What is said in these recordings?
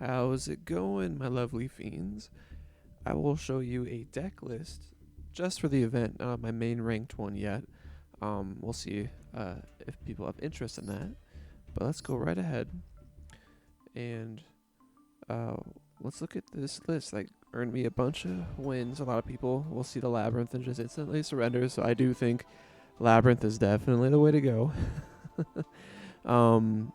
How's it going, my lovely fiends? I will show you a deck list just for the event, not my main ranked one yet. We'll see if people have interest in that. But let's go right ahead and uh, let's look at this list. Like, earned me a bunch of wins. A lot of people will see the Labyrinth and just instantly surrender. So I do think Labyrinth is definitely the way to go. um,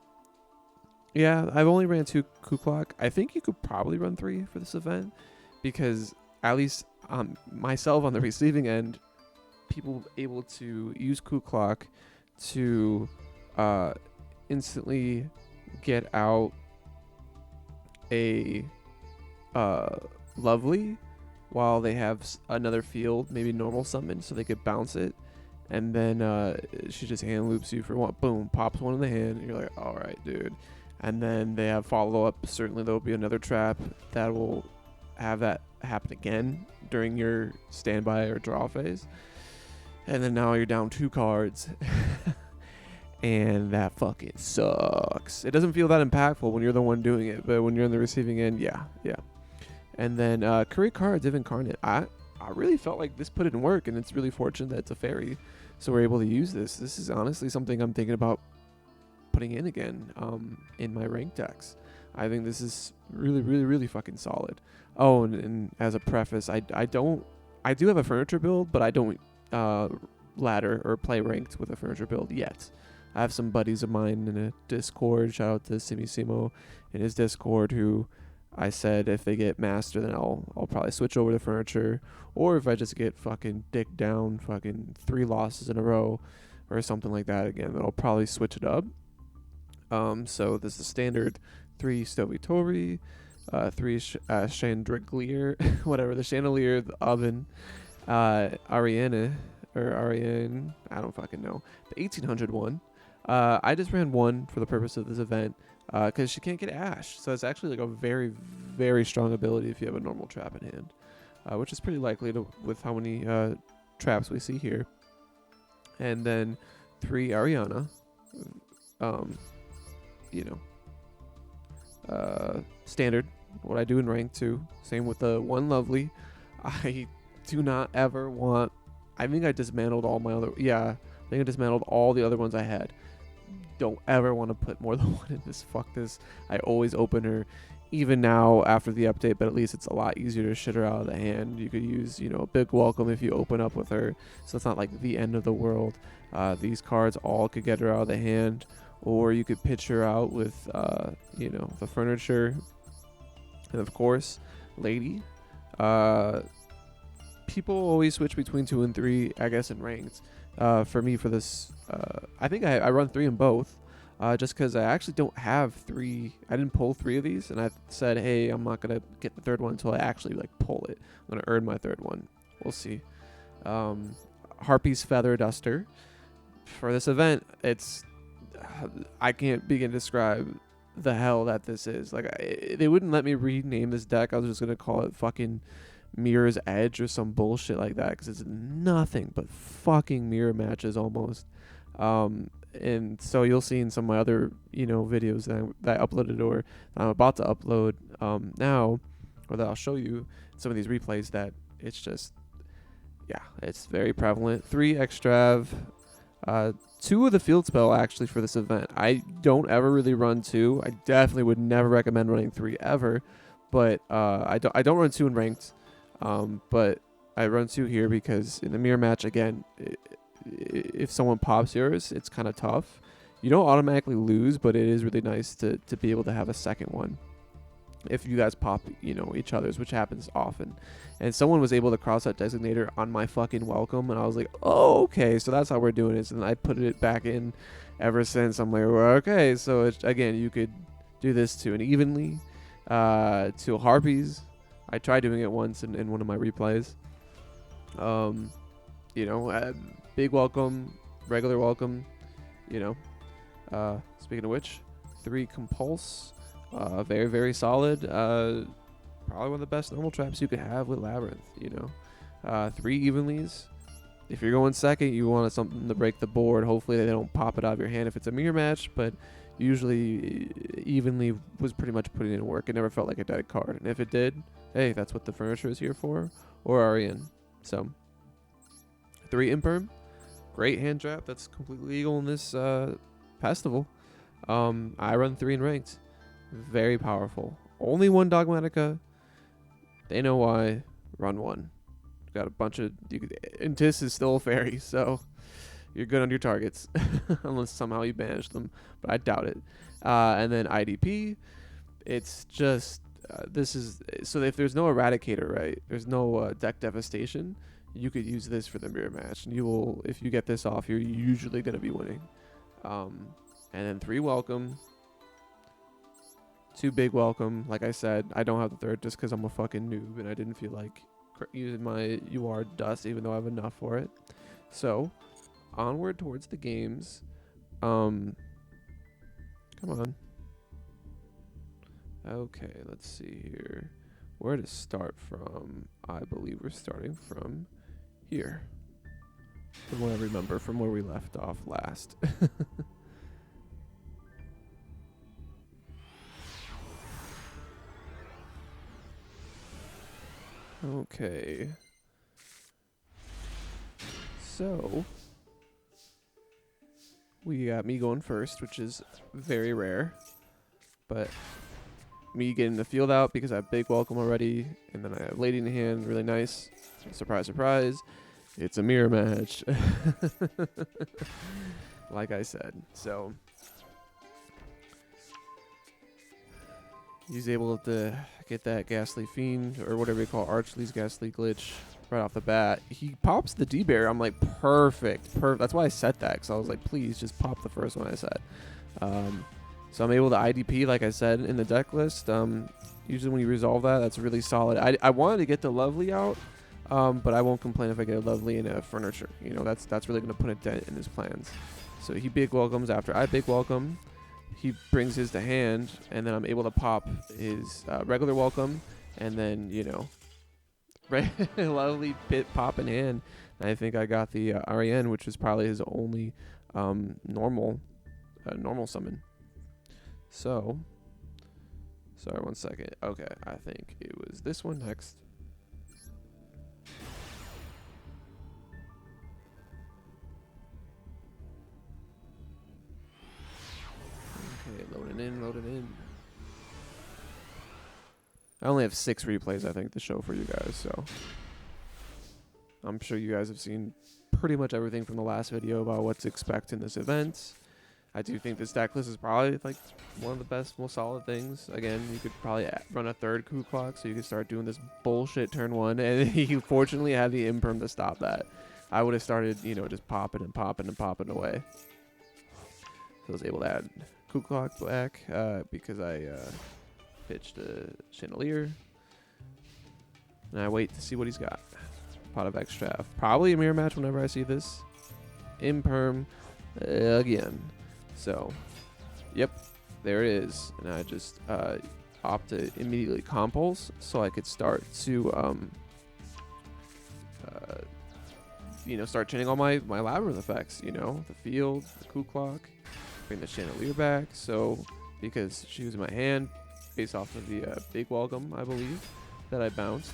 Yeah, I've only ran 2 Kuklok. I think you could probably run 3 for this event because at least myself on the receiving end, people able to use Kuklok to uh, instantly get out a uh, lovely while they have another field, maybe normal summon, so they could bounce it. And then she just hand loops you for one. Boom, pops one in the hand. And you're like, all right, dude. And then they have follow up. Certainly, there will be another trap that will have that happen again during your standby or draw phase. And then now you're down 2 cards. And that fucking sucks. It doesn't feel that impactful when you're the one doing it, but when you're on the receiving end, yeah. And then Career Card Div Incarnate. I really felt like this put in work, and it's really fortunate that it's a fairy, so we're able to use this. This is honestly something I'm thinking about putting in again in my ranked decks. I think this is really fucking solid. Oh, and as a preface, I do have a furniture build, but I don't ladder or play ranked with a furniture build yet. I have some buddies of mine in a Discord. Shout out to Simisimo in his Discord, who I said if they get master, then I'll probably switch over to furniture, or if I just get fucking dick down, fucking 3 losses in a row, or something like that again, then I'll probably switch it up. So this is standard 3 Stovitori, 3 Chandelier, whatever, the Chandelier, the Oven, Ariane, I don't fucking know, the 1800 one. I just ran 1 for the purpose of this event, because she can't get Ash, so it's actually like a very strong ability if you have a normal trap in hand, which is pretty likely with how many traps we see here. And then 3 Ariana, standard, what I do in rank 2. Same with the 1 lovely. I do not ever want, I think I dismantled all my other, I think I dismantled all the other ones I had. Don't ever want to put more than 1 in this. Fuck this. I always open her, even now after the update, but at least it's a lot easier to shit her out of the hand. You could use, a big welcome if you open up with her, so it's not like the end of the world. These cards all could get her out of the hand, or you could pitch her out with, the furniture, and of course, lady. People always switch between 2 and 3, I guess, in ranked. For me, for this, I think I run 3 in both, just because I actually don't have 3. I didn't pull 3 of these, and I said, hey, I'm not gonna get the 3rd one until I actually pull it. I'm gonna earn my 3rd one. We'll see. Harpy's Feather Duster. For this event, I can't begin to describe the hell that this is. They wouldn't let me rename this deck. I was just gonna call it fucking Mirror's Edge or some bullshit like that, because it's nothing but fucking mirror matches almost. And so you'll see in some of my other videos that I uploaded or I'm about to upload now, or that I'll show you some of these replays, that it's just, it's very prevalent. 3 Extrav, 2 of the field spell actually for this event. I don't ever really run 2. I definitely would never recommend running 3 ever, but I don't run 2 in ranked. But I run 2 here because in the mirror match, again, if someone pops yours, it's kind of tough. You don't automatically lose, but it is really nice to be able to have a second one if you guys pop, each other's, which happens often. And someone was able to cross that designator on my fucking welcome, and I was like, oh, okay, so that's how we're doing it. And I put it back in ever since. I'm like, well, okay, so again, you could do this to an evenly, to harpies. I tried doing it once in one of my replays. Big welcome, regular welcome, Speaking of which, 3 Compulse, very solid. Probably one of the best normal traps you could have with Labyrinth, 3 Evenlies. If you're going second, you want something to break the board. Hopefully they don't pop it out of your hand if it's a mirror match, but usually evenly was pretty much putting in work. It never felt like a dead card. And if it did, hey, that's what the furniture is here for, or REN. So 3 imperm, great hand trap. That's completely legal in this festival. I run 3 in ranked. Very powerful. Only 1 Dogmatica. They know why. Run 1. Got a bunch of... and Tis is still a fairy, so you're good on your targets. Unless somehow you banish them. But I doubt it. And then IDP. It's just... this is... so if there's no Eradicator, right? There's no deck devastation. You could use this for the mirror match. And you will... if you get this off, you're usually going to be winning. And then 3 welcome. 2 big welcome. Like I said, I don't have the 3rd just because I'm a fucking noob and I didn't feel like using my UR dust even though I have enough for it. So, onward towards the games. Come on. Okay, let's see here. Where to start from? I believe we're starting from here. From what I remember from where we left off last. Okay. So, we got me going first, which is very rare. But me getting the field out because I have big welcome already, and then I have lady in the hand, really nice. Surprise, surprise. It's a mirror match. Like I said. So, he's able to get that Ghastly Fiend, or whatever you call Archley's Ghastly Glitch, right off the bat. He pops the D-Bear. I'm like, perfect. That's why I set that, because I was like, please just pop the first one I set. So I'm able to IDP, like I said, in the deck list. Usually when you resolve that, that's really solid. I wanted to get the Lovely out, but I won't complain if I get a Lovely and a Furniture. You know, that's really going to put a dent in his plans. So he big welcomes after I big welcome. He brings his to hand, and then I'm able to pop his regular welcome, and then, you know, lovely pit pop in hand. And I think I got the REN, which is probably his only normal summon. So, sorry, 1 second. Okay, I think it was this one next. Okay, loading in. I only have 6 replays, I think, to show for you guys, so I'm sure you guys have seen pretty much everything from the last video about what to expect in this event. I do think this deck list is probably like one of the best, most solid things. Again, you could probably run a 3rd coup clock, so you could start doing this bullshit turn 1, and he fortunately had the imperm to stop that. I would have started, you know, just popping away. So I was able to add coup clock back because I pitched a chandelier, and I wait to see what he's got. Pot of extra. Probably a mirror match whenever I see this. Imperm again. So, yep, there it is. And I just opt to immediately compulse so I could start to, you know, start chaining all my labyrinth effects, you know, the field, the coup clock, bring the chandelier back. So, because she was in my hand, based off of the big welcome, I believe, that I bounced,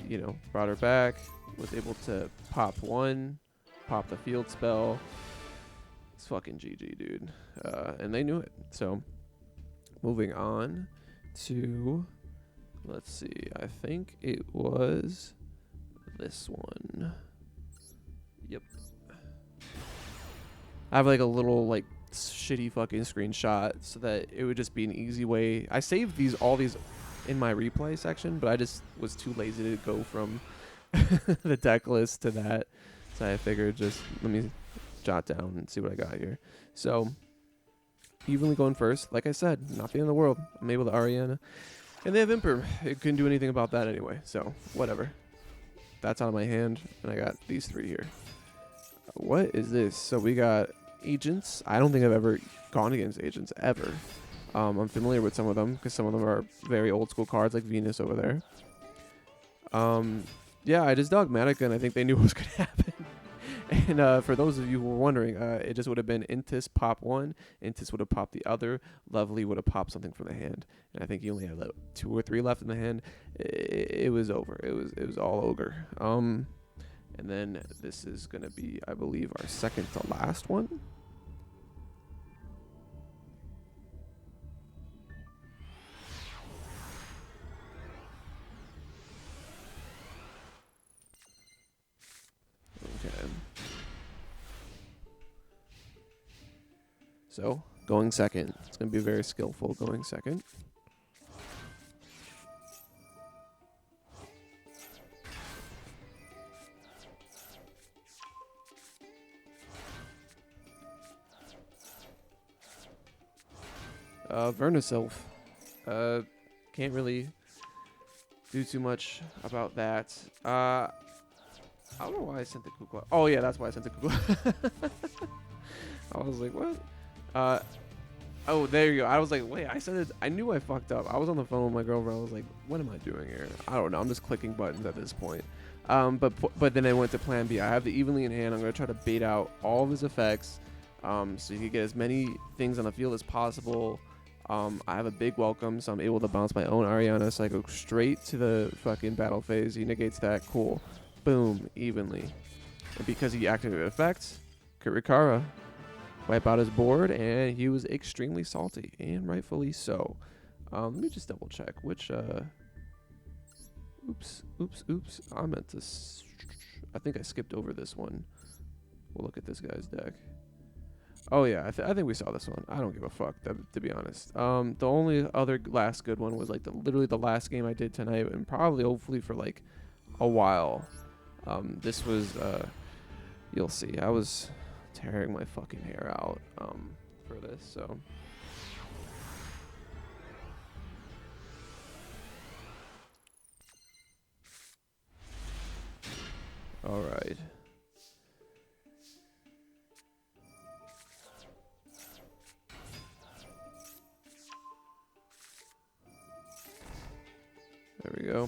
you know, brought her back, was able to pop 1, pop the field spell. It's fucking GG, dude. And they knew it. So, moving on to, let's see, I think it was this one. Yep. I have like a little like shitty fucking screenshot so that it would just be an easy way. I saved all these in my replay section, but I just was too lazy to go from the deck list to that. So I figured just let me jot down and see what I got here. So, evenly going first. Like I said, not the end of the world. I'm able to Ariana. And they have Imper. It couldn't do anything about that anyway. So, whatever. That's out of my hand. And I got these 3 here. What is this? So, we got Agents. I don't think I've ever gone against Agents, ever. I'm familiar with some of them, because some of them are very old school cards, like Venus over there. Yeah, I just Dogmatica, and I think they knew what was going to happen. And for those of you who were wondering, it just would have been Intis pop one, Intis would have popped the other, Lovely would have popped something from the hand, and I think he only had like 2 or 3 left in the hand. It was over. It was all ogre. And then this is gonna be, I believe, our second to last one. Okay. So, going second. It's going to be very skillful going second. Vernisylph. Can't really do too much about that. I don't know why I sent the Kukla. Oh, yeah, that's why I sent the Kukla. I was like, what? Oh, there you go. I was like, wait, I sent it. I knew I fucked up. I was on the phone with my girlfriend. I was like, what am I doing here? I don't know. I'm just clicking buttons at this point. But then I went to plan B. I have the evenly in hand. I'm going to try to bait out all of his effects so you can get as many things on the field as possible. I have a big welcome, so I'm able to bounce my own Ariana, so I go straight to the fucking battle phase. He negates that. Cool. Boom. Evenly. And because he activated effects, Kurikara wipe out his board, and he was extremely salty, and rightfully so. Let me just double check which oops, I meant to I think I skipped over this one. We'll look at this guy's deck. Oh yeah, I think we saw this one. I don't give a fuck, to be honest. The only other last good one was like literally the last game I did tonight, and probably hopefully for like a while. This was you'll see. I was tearing my fucking hair out for this, so all right. There we go.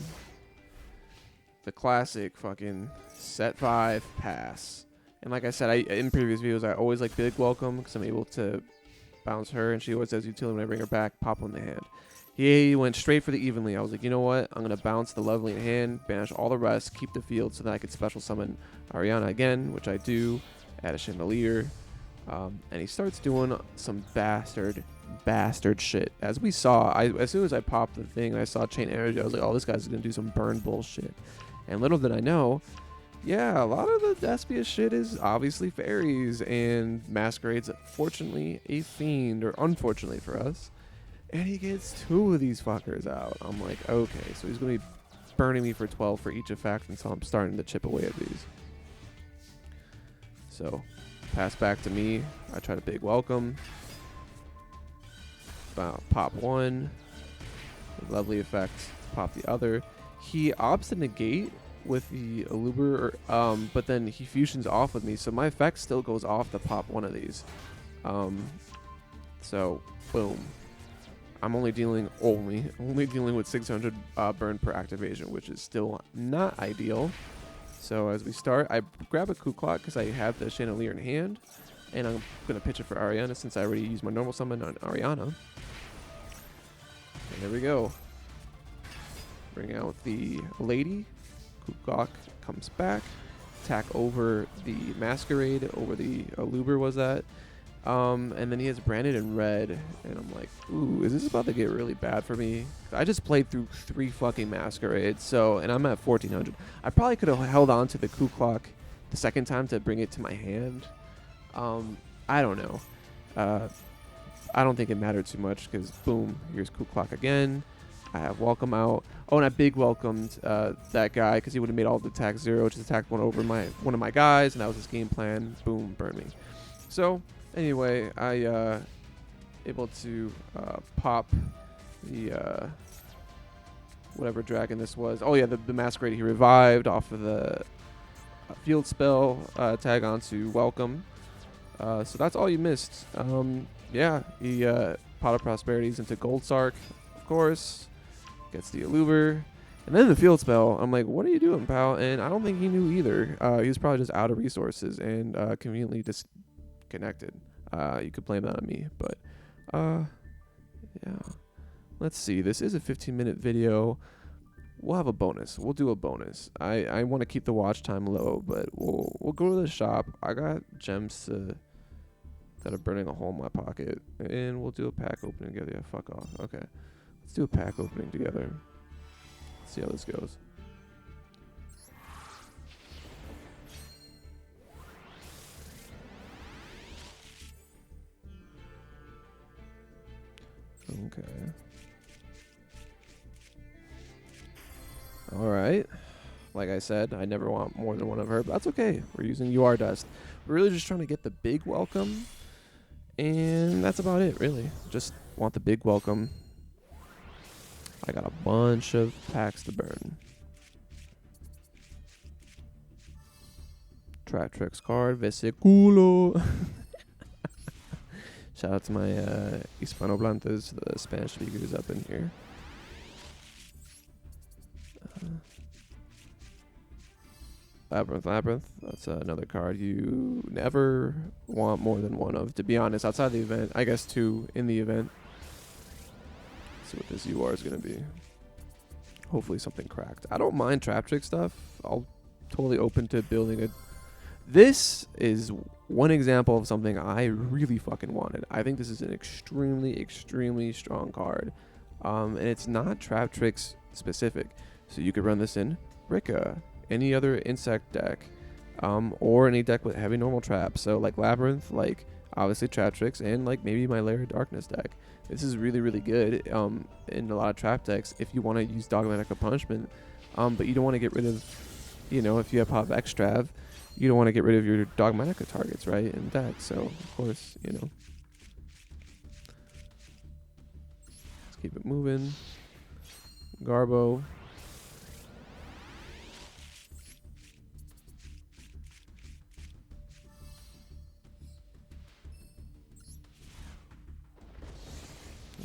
The classic fucking set 5 pass. And like I said, in previous videos, I always like big welcome because I'm able to bounce her, and she always says utility when I bring her back, pop on the hand. He went straight for the evenly. I was like, you know what? I'm going to bounce the lovely in hand, banish all the rest, keep the field so that I could special summon Ariana again, which I do, add a chandelier. And he starts doing some bastard shit. As we saw, as soon as I popped the thing and I saw chain energy, I was like, oh, this guy's going to do some burn bullshit. And little did I know, yeah, a lot of the Despia shit is obviously fairies, and Masquerade's fortunately a fiend, or unfortunately for us. And he gets 2 of these fuckers out. I'm like, okay, so he's going to be burning me for 12 for each effect until I'm starting to chip away at these. So, pass back to me. I try to big welcome. Pop 1. Lovely effect. Pop the other. He opts to negate with the Aluber, but then he fusions off with me, so my effect still goes off to pop one of these. So, boom. I'm only dealing with 600 burn per activation, which is still not ideal. So as we start, I grab a Kuklok because I have the Chandelier in hand, and I'm gonna pitch it for Ariana since I already used my normal summon on Ariana. And there we go. Bring out the Lady. Kuklok comes back. Attack over the Masquerade, over the Aluber was that. And then he has Branded in red, and I'm like, ooh, is this about to get really bad for me? I just played through 3 fucking Masquerades, and I'm at 1400. I probably could have held on to the Kuklok the second time to bring it to my hand. I don't know. I don't think it mattered too much because, boom, here's Kuklok again. I have welcome out. Oh, and I big welcomed that guy because he would have made all the attacks 0, just attacked one over one of my guys, and that was his game plan. Boom, burn me. So anyway, I able to pop the whatever dragon this was. Oh yeah, the Masquerade he revived off of the field spell. Tag on to welcome. So that's all you missed. Yeah, he Pot of Prosperities into Gold Sark, of course. Gets the Aluber. And then the field spell, I'm like, what are you doing, pal? And I don't think he knew either. He was probably just out of resources and conveniently disconnected. You could blame that on me, but yeah. Let's see. This is a 15-minute video. We'll have a bonus. We'll do a bonus. I want to keep the watch time low, but we'll go to the shop. I got gems that are burning a hole in my pocket, and we'll do a pack opening together. Yeah, fuck off. Okay, let's do a pack opening together. Let's see how this goes. Okay. All right. Like I said, I never want more than one of her, but that's okay. We're using UR dust. We're really just trying to get the big welcome, and that's about it, really. Just want the big welcome. I got a bunch of packs to burn. Trap Tricks card, Vesiculo. Shout out to my Hispanohablantes, the Spanish speakers up in here. Labyrinth. That's another card you never want more than one of. To be honest, outside the event, I guess 2 in the event. Let's see what this UR is going to be. Hopefully something cracked. I don't mind Trap Trick stuff. I'll totally open to building a... This is one example of something I really fucking wanted. I think this is an extremely, extremely strong card. And it's not Trap Tricks specific. So you could run this in Rika, any other insect deck, or any deck with heavy normal traps. So like Labyrinth, like obviously Trap Tricks, and like maybe my Lair of Darkness deck. This is really, really good in a lot of trap decks if you want to use Dogmatic of Punishment, but you don't want to get rid of, you know, if you have Pop Extrav, you don't want to get rid of your Dogmatica targets, right, in deck. So of course, you know, let's keep it moving. Garbo.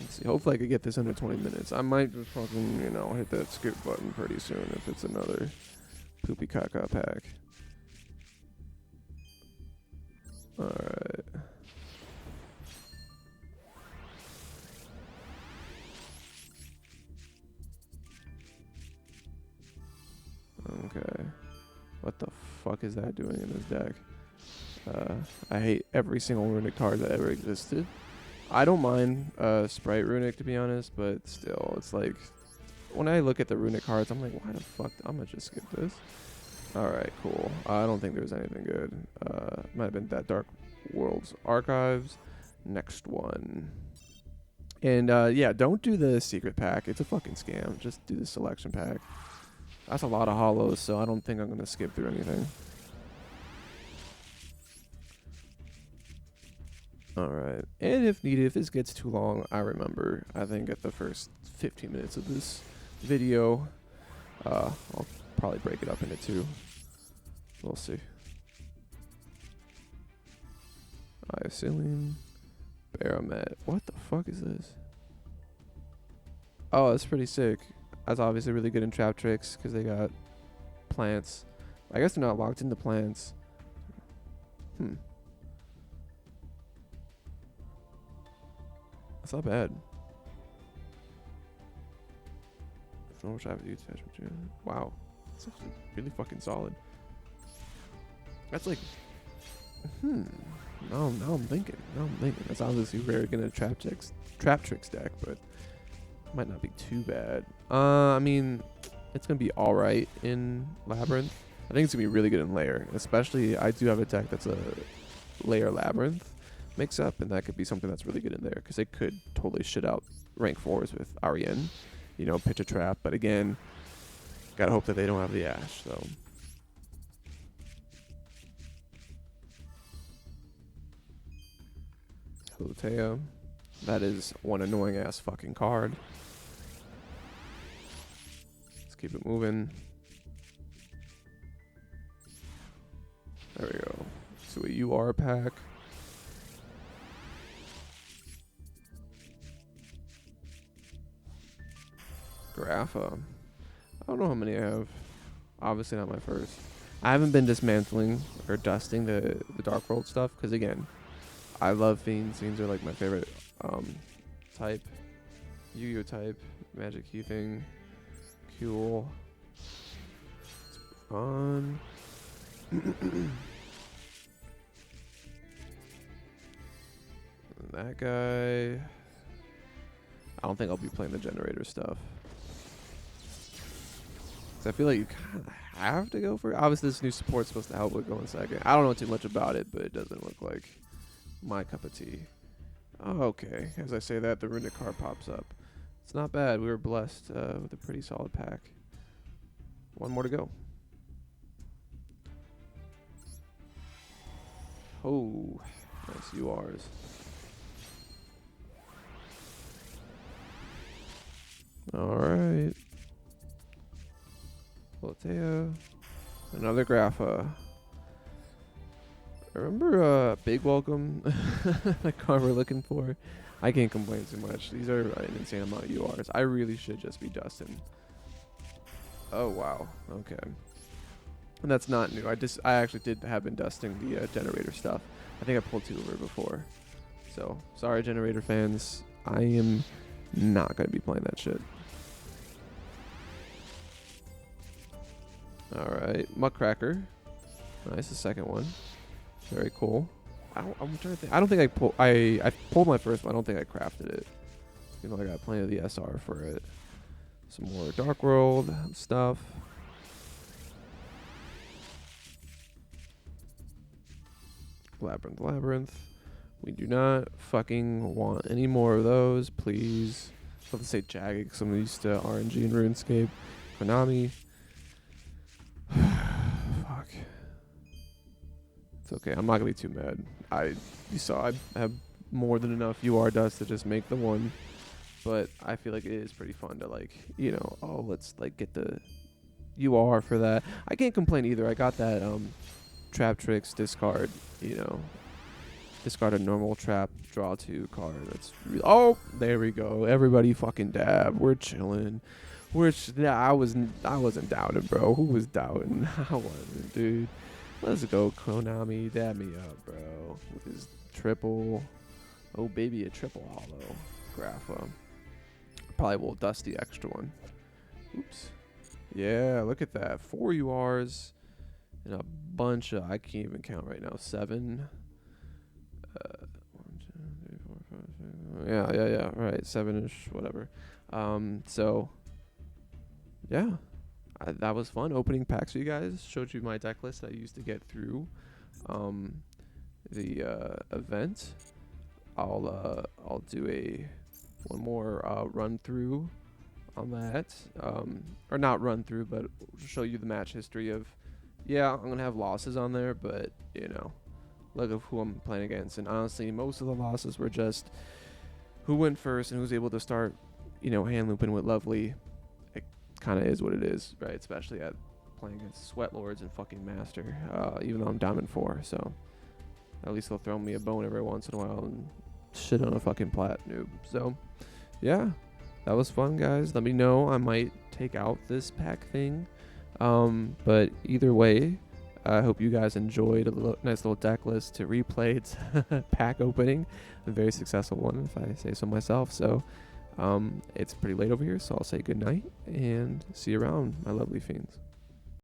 Let's see. Hopefully I could get this under 20 minutes. I might just fucking, you know, hit that skip button pretty soon if it's another poopy caca pack. Alright. Okay. What the fuck is that doing in this deck? I hate every single runic card that ever existed. I don't mind Sprite Runic, to be honest, but still, it's like, when I look at the Runic cards, I'm like, why the fuck? I'm gonna just skip this. Alright, cool. I don't think there's anything good. Might have been that Dark Worlds Archives. Next one. And yeah, don't do the secret pack. It's a fucking scam. Just do the selection pack. That's a lot of hollows, so I don't think I'm gonna skip through anything. Alright, and if needed, if this gets too long, I remember, I think at the first 15 minutes of this video, I'll probably break it up into 2. We'll see. Iocillium, Baromet. What the fuck is this? Oh, that's pretty sick. That's obviously really good in Trap Tricks because they got plants. I guess they're not locked into plants. That's not bad. If no trap use attachment. Wow. That's actually really fucking solid. That's like now I'm thinking. That's obviously very good in a Trap Tricks deck, but might not be too bad. I mean, it's gonna be alright in Labyrinth. I think it's gonna be really good in Lair. Especially I do have a deck that's a Lair Labyrinth mix up, and that could be something that's really good in there because they could totally shit out rank 4s with Ariane, you know, pitch a trap. But again, gotta hope that they don't have the Ash. So Lutea, that is one annoying ass fucking card. Let's keep it moving. There we go. So a UR pack. Grapha. I don't know how many I have. Obviously not my first. I haven't been dismantling or dusting the Dark World stuff because again, I love Fiends. Fiends are like my favorite type. Yu-Gi-Oh type. Magic Key thing. Cool. Fun. That guy. I don't think I'll be playing the generator stuff. I feel like you kind of have to go for it. Obviously, this new support's supposed to help with going second. I don't know too much about it, but it doesn't look like my cup of tea. Oh, okay. As I say that, the runic card pops up. It's not bad. We were blessed with a pretty solid pack. One more to go. Oh, nice URs. All right. Voltea. Another Grapha. Remember Big Welcome? The card we're looking for? I can't complain too much. These are an insane amount of URs. I really should just be dusting. Oh, wow. Okay. And that's not new. I actually have been dusting the generator stuff. I think I pulled 2 over before. So, sorry, generator fans. I am not going to be playing that shit. Alright, Muckracker. Nice, the second one. Very cool. I'm trying to think. I don't think I pulled my first one. I don't think I crafted it. You know, I got plenty of the SR for it. Some more Dark World stuff. Labyrinth. We do not fucking want any more of those, please. I have to say Jagged because I'm used to RNG and RuneScape. Konami. Fuck. It's okay. I'm not gonna be too mad. You saw I have more than enough UR dust to just make the one, but I feel like it is pretty fun to like, you know, oh, let's like get the UR for that. I can't complain either. I got that Trap Tricks discard, you know, discard a normal trap, draw 2 card. That's oh, there we go. Everybody fucking dab. We're chilling. I wasn't doubting, bro. Who was doubting? I wasn't, dude. Let's go, Konami. Dab me up, bro. With his triple. Oh, baby, a triple hollow. Grapha. Probably will dust the extra one. Oops. Yeah, look at that. 4 URs and a bunch of, I can't even count right now. 7. 1, 2, 3, 4, 5, 6. Yeah. Right, 7-ish, whatever. So. Yeah, that was fun opening packs for you guys. Showed you my deck list that I used to get through the event. I'll do one more run through on that, or not run through, but show you the match history of. Yeah, I'm gonna have losses on there, but you know, look at who I'm playing against. And honestly, most of the losses were just who went first and who's able to start, you know, hand looping with Lovely. Kind of is what it is, right? Especially at playing against Sweat Lords and fucking Master, even though I'm Diamond 4, so at least they'll throw me a bone every once in a while and shit on a fucking plat noob. So yeah, that was fun, guys. Let me know. I might take out this pack thing, but either way, I hope you guys enjoyed a nice little deck list to replay. It's pack opening, a very successful one if I say so myself. So it's pretty late over here, so I'll say good night and see you around, my lovely fiends.